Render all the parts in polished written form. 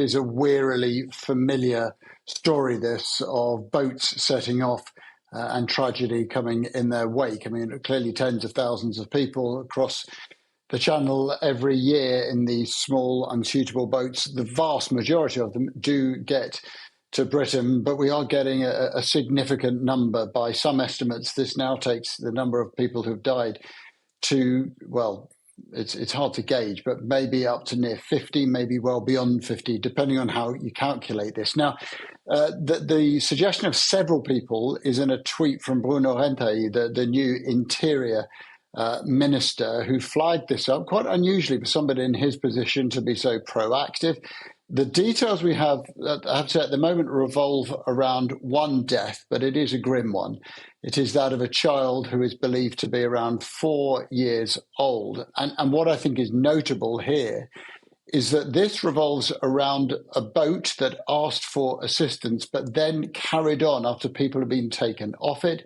is a wearily familiar story, this, of boats setting off and tragedy coming in their wake. I mean, clearly tens of thousands of people across the Channel every year in these small, unsuitable boats. The vast majority of them do get to Britain, but we are getting a significant number. By some estimates, this now takes the number of people who've died to, well, it's hard to gauge, but maybe up to near 50, maybe well beyond 50, depending on how you calculate this. Now, the suggestion of several people is in a tweet from Bruno Retailleau, the new interior minister, who flagged this up, quite unusually for somebody in his position to be so proactive. The details we have, I have to say, at the moment revolve around one death, but it is a grim one. It is that of a child who is believed to be around 4 years old. And what I think is notable here is that this revolves around a boat that asked for assistance, but then carried on after people had been taken off it.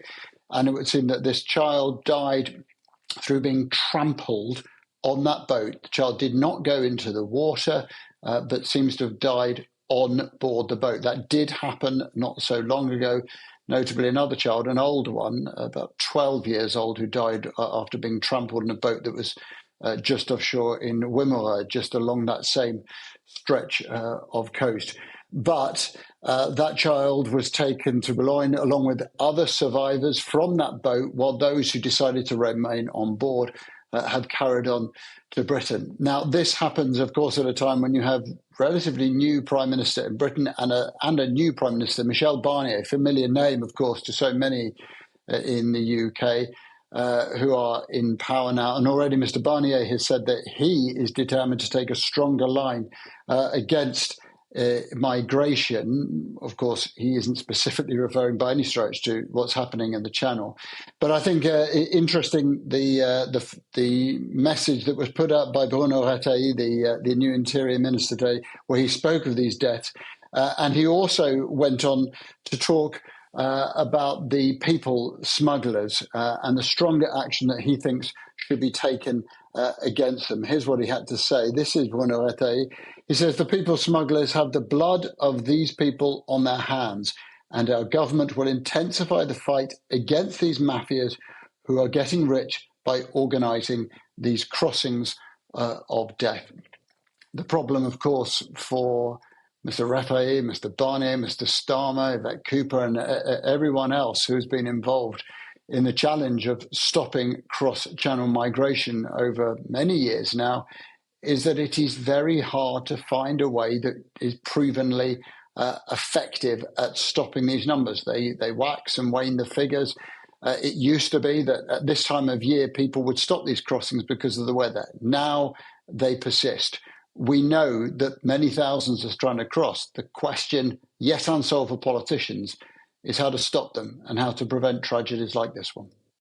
And it would seem that this child died through being trampled on that boat. The child did not go into the water, but seems to have died on board the boat. That did happen not so long ago. Notably, another child, an older one, about 12 years old, who died after being trampled in a boat that was just offshore in Wimmera, just along that same stretch of coast. But that child was taken to Boulogne along with other survivors from that boat, while those who decided to remain on board have carried on to Britain. Now, this happens, of course, at a time when you have relatively new Prime Minister in Britain and a new Prime Minister, Michel Barnier, a familiar name, of course, to so many in the UK who are in power now. And already Mr. Barnier has said that he is determined to take a stronger line against migration. Of course, he isn't specifically referring by any stretch to what's happening in the Channel. But I think interesting the message that was put out by Bruno Retailleau, the new Interior Minister today, where he spoke of these deaths. And he also went on to talk about the people smugglers and the stronger action that he thinks should be taken against them. Here's what he had to say. This is Bruno Retailleau. He says, the people smugglers have the blood of these people on their hands, and our government will intensify the fight against these mafias who are getting rich by organising these crossings of death. The problem, of course, for Mr. Retailleau, Mr. Barnier, Mr. Starmer, Yvette Cooper, and everyone else who's been involved in the challenge of stopping cross-channel migration over many years now, is that it is very hard to find a way that is provenly effective at stopping these numbers. They wax and wane the figures. It used to be that at this time of year, people would stop these crossings because of the weather. Now they persist. We know that many thousands are trying to cross. The question, yet unsolved for politicians, is how to stop them and how to prevent tragedies like this one.